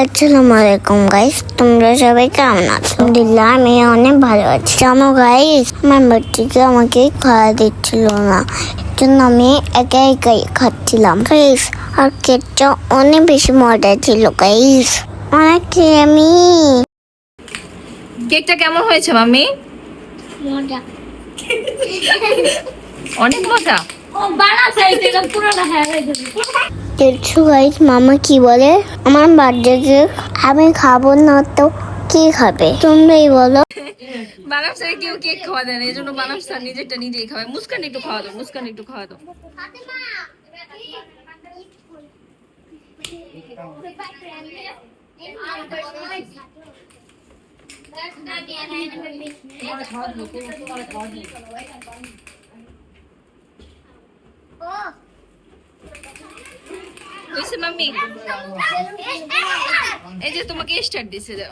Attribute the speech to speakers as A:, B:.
A: আসসালামু আলাইকুম গাইস, তোমরা সবাই কেমন আছো? আলহামদুলিল্লাহ আমি অনেক ভালো আছি। জানো গাইস, আমার বাচ্চাকে আমাকে খাওয়া দিচ্ছিল না, জন্য আমি একাই একাই খাচ্ছিলাম গাইস। আর কেকটা অনেক বেশি মজা ছিল গাইস, অনেক ক্রিমি।
B: কেকটা কেমন হয়েছে মাম্মি?
A: মজা,
B: অনেক মজা।
A: দেখছো গাইস, মামা কি বলে? আমার বার্থডে কেক আমি খাবো না তো কি খাবে? তোমরাই বলো।
B: বানাম স্যার কেউ কেক খাওয়া দেয় না, এই জন্য বানাম স্যার নিজেরটা নিজেই খাওয়ায়। মুস্কান একটু খাওয়া দাও, মুস্কান একটু খাওয়া দাও। হয়েছে মাম্মি? এই যে তোমাকে স্টার দিছে, দাও।